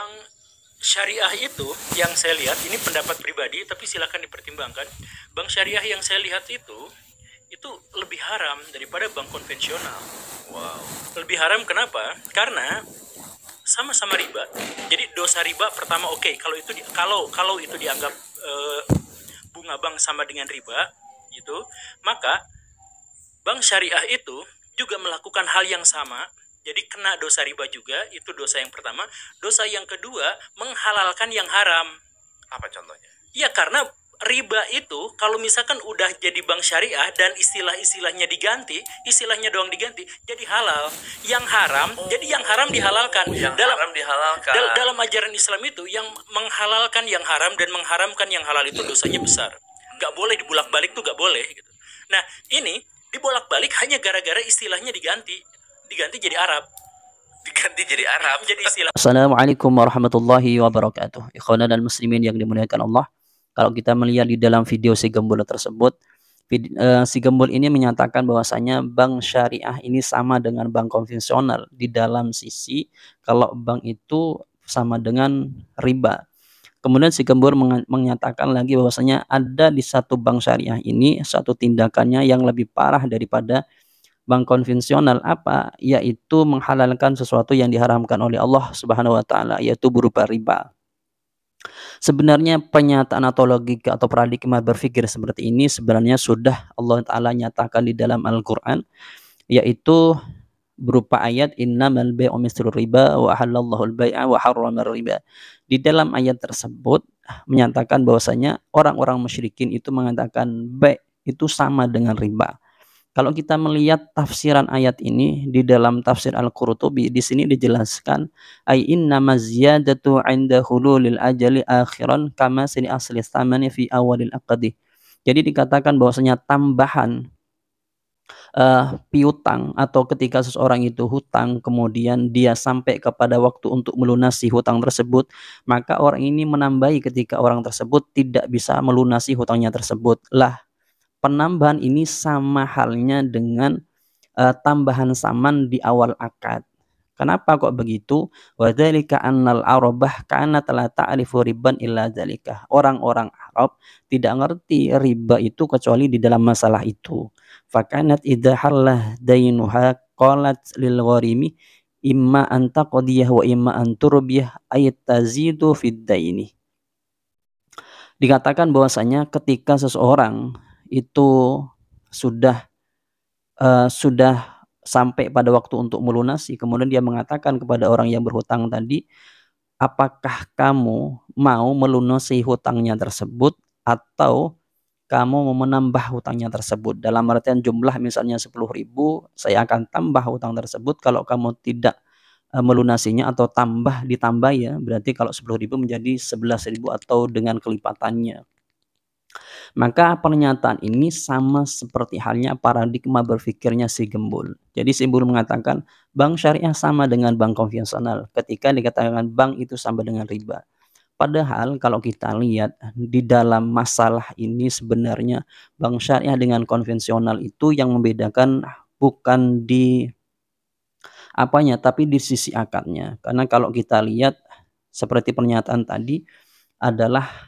Bank syariah itu yang saya lihat, ini pendapat pribadi tapi silakan dipertimbangkan. Bank syariah yang saya lihat itu lebih haram daripada bank konvensional. Wow. Lebih haram kenapa? Karena sama-sama riba. Jadi dosa riba pertama oke, kalau itu dianggap bunga bank sama dengan riba gitu, maka bank syariah itu juga melakukan hal yang sama. Jadi kena dosa riba juga, itu dosa yang pertama. Dosa yang kedua, menghalalkan yang haram. Apa contohnya? Ya karena riba itu kalau misalkan udah jadi bank syariah dan istilahnya diganti, istilahnya doang diganti, jadi halal. Yang haram, jadi yang haram dihalalkan. Haram dihalalkan. Dalam ajaran Islam itu yang menghalalkan yang haram dan mengharamkan yang halal itu dosanya besar. Gak boleh dibolak-balik tuh, gak boleh gitu. Nah ini dibolak-balik hanya gara-gara istilahnya diganti jadi Arab. Jadi istilah. Assalamualaikum warahmatullahi wabarakatuh. Ikhwan dan muslimin yang dimuliakan Allah. Kalau kita melihat di dalam video si Gembul tersebut, si Gembul ini menyatakan bahwasanya bank syariah ini sama dengan bank konvensional di dalam sisi kalau bank itu sama dengan riba. Kemudian si Gembul menyatakan lagi bahwasanya ada di satu bank syariah ini satu tindakannya yang lebih parah daripada bank konvensional, apa? Yaitu menghalalkan sesuatu yang diharamkan oleh Allah Subhanahu wa taala, yaitu berupa riba. Sebenarnya pernyataan atau logika atau paradigma berpikir seperti ini sebenarnya sudah Allah taala nyatakan di dalam Al-Qur'an, yaitu berupa ayat innamal bai'u mislur riba wa halallahu al-bai'a wa harrama riba. Di dalam ayat tersebut menyatakan bahwasanya orang-orang musyrikin itu mengatakan bai' itu sama dengan riba. Kalau kita melihat tafsiran ayat ini di dalam tafsir Al-Qurtubi, di sini dijelaskan ai innama ziyadatu 'inda hululil ajali akhiran kama sini asli tsamani fi awalil aqdi. Jadi dikatakan bahwasanya tambahan piutang atau ketika seseorang itu hutang kemudian dia sampai kepada waktu untuk melunasi hutang tersebut, maka orang ini menambahi ketika orang tersebut tidak bisa melunasi hutangnya tersebut. Lah, penambahan ini sama halnya dengan tambahan saman di awal akad. Kenapa kok begitu? Wa dzalika annal arabah kanat la ta'rifu riban illa dzalika. Orang-orang Arab tidak ngerti riba itu kecuali di dalam masalah itu. Fakanat idza hallah dainuha qalat lil gharimi imma an taqdiyah wa imma an turbiyah ay tazidu fid daini. Dikatakan bahwasanya ketika seseorang itu sudah sampai pada waktu untuk melunasi, kemudian dia mengatakan kepada orang yang berhutang tadi, apakah kamu mau melunasi hutangnya tersebut atau kamu mau menambah hutangnya tersebut, dalam artian jumlah misalnya 10.000, saya akan tambah hutang tersebut kalau kamu tidak melunasinya, atau ditambah ya, berarti kalau 10.000 menjadi 11.000 atau dengan kelipatannya. Maka pernyataan ini sama seperti halnya paradigma berpikirnya si Gembul. Jadi si Gembul mengatakan bank syariah sama dengan bank konvensional ketika dikatakan bank itu sama dengan riba. Padahal kalau kita lihat di dalam masalah ini sebenarnya bank syariah dengan konvensional itu yang membedakan bukan di apanya tapi di sisi akadnya. Karena kalau kita lihat seperti pernyataan tadi adalah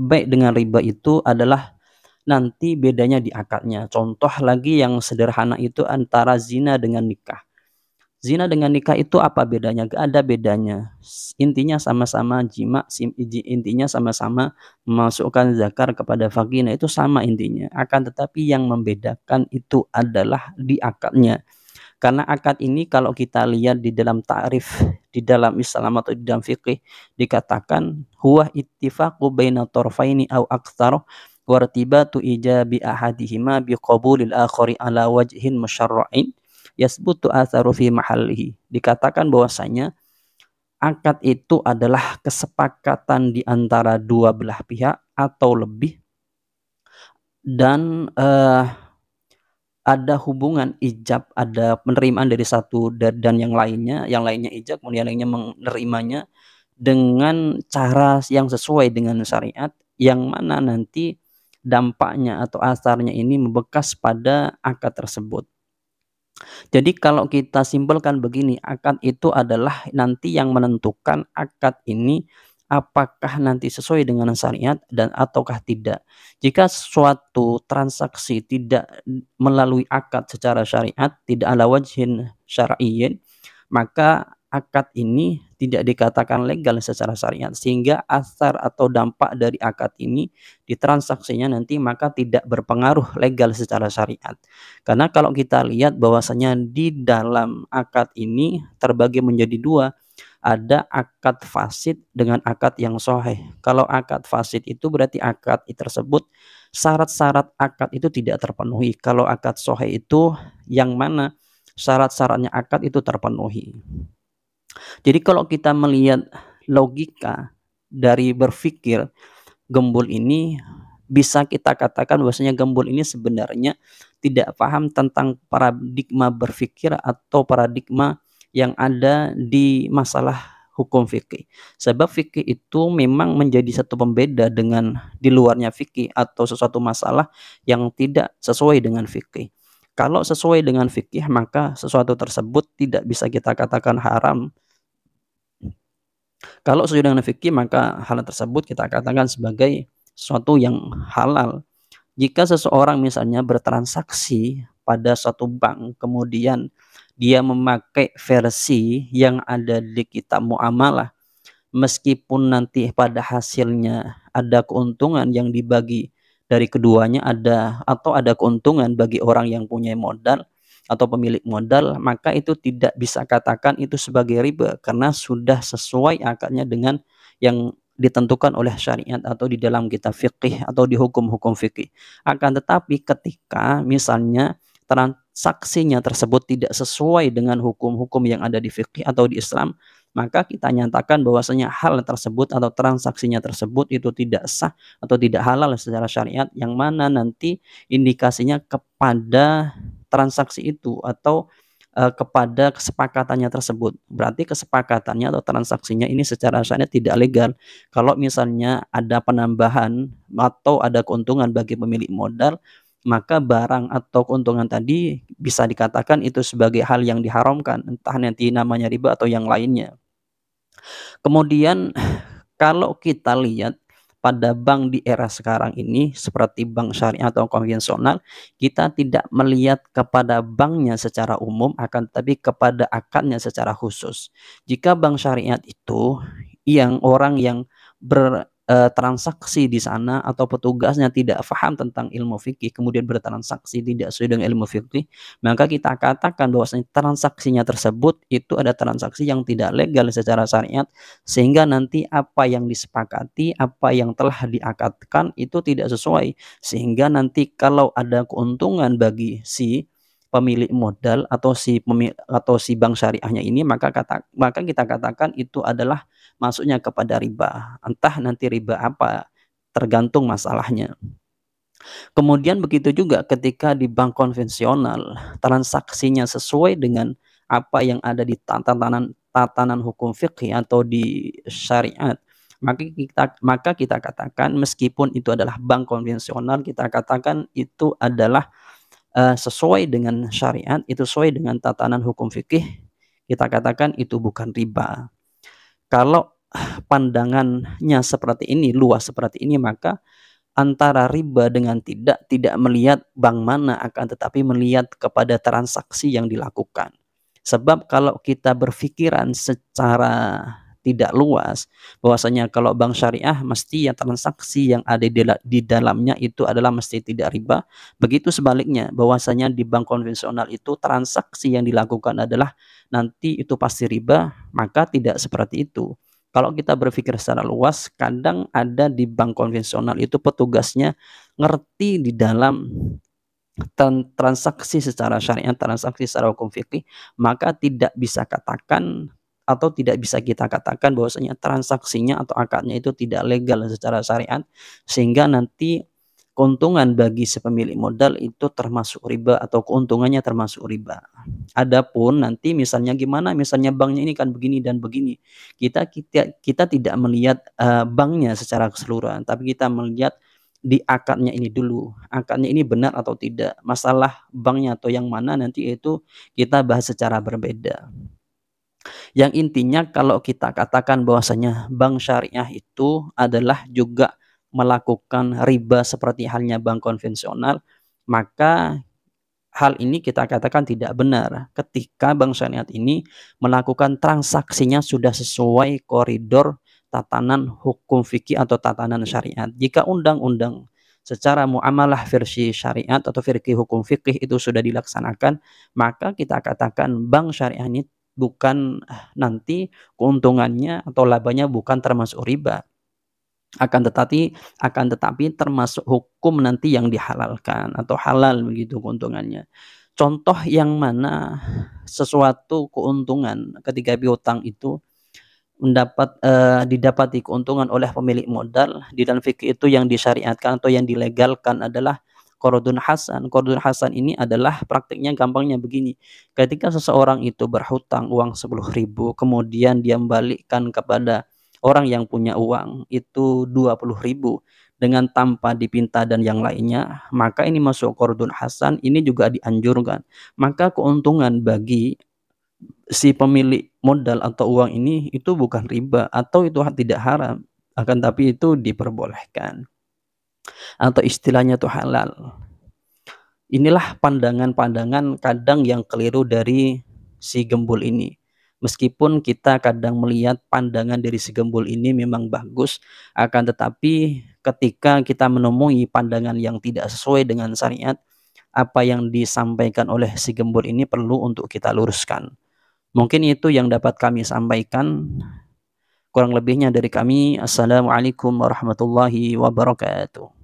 baik dengan riba itu adalah nanti bedanya di akadnya. Contoh lagi yang sederhana itu antara zina dengan nikah. Zina dengan nikah itu apa bedanya? Gak ada bedanya. Intinya sama-sama jima, intinya sama-sama memasukkan zakar kepada vagina, itu sama intinya. Akan tetapi yang membedakan itu adalah di akadnya. Karena akad ini kalau kita lihat di dalam ta'rif di dalam Islam atau di dalam fikih dikatakan huwa ittifaqu baina tarfaini aw aktsar wa irtibatu ijabi ahadihima bi qabulil akhari ala wajhin musyarra'in yasbutu atharu fi mahallihi. Dikatakan bahwasanya akad itu adalah kesepakatan di antara dua belah pihak atau lebih, dan ada hubungan ijab, ada penerimaan dari satu dan yang lainnya ijab, kemudian yang lainnya menerimanya dengan cara yang sesuai dengan syariat, yang mana nanti dampaknya atau asarnya ini membekas pada akad tersebut. Jadi kalau kita simpelkan begini, akad itu adalah nanti yang menentukan akad ini apakah nanti sesuai dengan syariat dan ataukah tidak. Jika suatu transaksi tidak melalui akad secara syariat, tidak ala wajhin syar'iyyin, maka akad ini tidak dikatakan legal secara syariat, sehingga asar atau dampak dari akad ini di transaksinya nanti maka tidak berpengaruh legal secara syariat. Karena kalau kita lihat bahwasanya di dalam akad ini terbagi menjadi dua, ada akad fasid dengan akad yang sahih. Kalau akad fasid itu berarti akad tersebut syarat-syarat akad itu tidak terpenuhi. Kalau akad sahih itu yang mana syarat-syaratnya akad itu terpenuhi. Jadi kalau kita melihat logika dari berpikir Gembul ini, bisa kita katakan bahwasanya Gembul ini sebenarnya tidak paham tentang paradigma berpikir atau paradigma yang ada di masalah hukum fikih. Sebab fikih itu memang menjadi satu pembeda dengan di luarnya fikih atau sesuatu masalah yang tidak sesuai dengan fikih. Kalau sesuai dengan fikih maka sesuatu tersebut tidak bisa kita katakan haram. Kalau sesuai dengan fikih maka hal tersebut kita katakan sebagai sesuatu yang halal. Jika seseorang misalnya bertransaksi pada suatu bank, kemudian dia memakai versi yang ada di kitab muamalah, meskipun nanti pada hasilnya ada keuntungan yang dibagi dari keduanya atau ada keuntungan bagi orang yang punya modal atau pemilik modal, maka itu tidak bisa katakan itu sebagai riba karena sudah sesuai akadnya dengan yang ditentukan oleh syariat atau di dalam kitab fikih atau di hukum-hukum fikih. Akan tetapi ketika misalnya transaksinya tersebut tidak sesuai dengan hukum-hukum yang ada di fikih atau di Islam, maka kita nyatakan bahwasanya hal tersebut atau transaksinya tersebut itu tidak sah atau tidak halal secara syariat, yang mana nanti indikasinya kepada transaksi itu atau kepada kesepakatannya tersebut. Berarti kesepakatannya atau transaksinya ini secara syariat tidak legal. Kalau misalnya ada penambahan atau ada keuntungan bagi pemilik modal, maka barang atau keuntungan tadi bisa dikatakan itu sebagai hal yang diharamkan, entah nanti namanya riba atau yang lainnya. Kemudian kalau kita lihat pada bank di era sekarang ini seperti bank syariah atau konvensional, kita tidak melihat kepada banknya secara umum, akan tetapi kepada akadnya secara khusus. Jika bank syariat itu yang orang yang bertransaksi di sana atau petugasnya tidak paham tentang ilmu fikih kemudian bertransaksi tidak sesuai dengan ilmu fikih, maka kita katakan bahwasanya transaksinya tersebut itu ada transaksi yang tidak legal secara syariat, sehingga nanti apa yang disepakati, apa yang telah diakadkan itu tidak sesuai, sehingga nanti kalau ada keuntungan bagi si pemilik modal atau si bank syariahnya ini, maka kita katakan itu adalah masuknya kepada riba. Entah nanti riba apa, tergantung masalahnya. Kemudian begitu juga ketika di bank konvensional, transaksinya sesuai dengan apa yang ada di tatanan hukum fikih atau di syariat, maka kita katakan meskipun itu adalah bank konvensional, kita katakan itu adalah sesuai dengan syariat, itu sesuai dengan tatanan hukum fikih, kita katakan itu bukan riba. Kalau pandangannya seperti ini, luas seperti ini, maka antara riba dengan tidak melihat bank mana, akan tetapi melihat kepada transaksi yang dilakukan. Sebab kalau kita berpikiran secara tidak luas, bahwasanya kalau bank syariah mesti yang transaksi yang ada di dalamnya itu adalah mesti tidak riba. Begitu sebaliknya, bahwasanya di bank konvensional itu transaksi yang dilakukan adalah nanti itu pasti riba, maka tidak seperti itu. Kalau kita berpikir secara luas, kadang ada di bank konvensional itu petugasnya ngerti di dalam transaksi secara syariat, transaksi secara hukum fikih, maka tidak bisa katakan atau tidak bisa kita katakan bahwasanya transaksinya atau akadnya itu tidak legal secara syariat, sehingga nanti keuntungan bagi si pemilik modal itu termasuk riba atau keuntungannya termasuk riba. Adapun nanti misalnya gimana, misalnya banknya ini kan begini dan begini, kita tidak melihat banknya secara keseluruhan, tapi kita melihat di akadnya ini dulu. Akadnya ini benar atau tidak. Masalah banknya atau yang mana nanti itu kita bahas secara berbeda. Yang intinya kalau kita katakan bahwasanya bank syariah itu adalah juga melakukan riba seperti halnya bank konvensional, maka hal ini kita katakan tidak benar ketika bank syariah ini melakukan transaksinya sudah sesuai koridor tatanan hukum fikih atau tatanan syariat. Jika undang-undang secara muamalah versi syariat atau versi hukum fikih itu sudah dilaksanakan, maka kita katakan bank syariah ini bukan nanti keuntungannya atau labanya bukan termasuk riba. Akan tetapi termasuk hukum nanti yang dihalalkan atau halal begitu keuntungannya. Contoh yang mana sesuatu keuntungan ketika piutang itu didapati keuntungan oleh pemilik modal di dalam fikih itu yang disyariatkan atau yang dilegalkan adalah qardun hasan. Qardun hasan ini adalah praktiknya gampangnya begini. Ketika seseorang itu berhutang uang 10.000 kemudian dia membalikkan kepada orang yang punya uang itu 20.000 dengan tanpa dipinta dan yang lainnya, maka ini masuk qardun hasan, ini juga dianjurkan. Maka keuntungan bagi si pemilik modal atau uang ini itu bukan riba atau itu tidak haram, akan tapi itu diperbolehkan atau istilahnya itu halal. Inilah pandangan-pandangan kadang yang keliru dari si gembul ini. Meskipun kita kadang melihat pandangan dari si gembul ini memang bagus, akan tetapi ketika kita menemui pandangan yang tidak sesuai dengan syariat, apa yang disampaikan oleh si gembul ini perlu untuk kita luruskan. Mungkin itu yang dapat kami sampaikan. Kurang lebihnya dari kami, Assalamualaikum warahmatullahi wabarakatuh.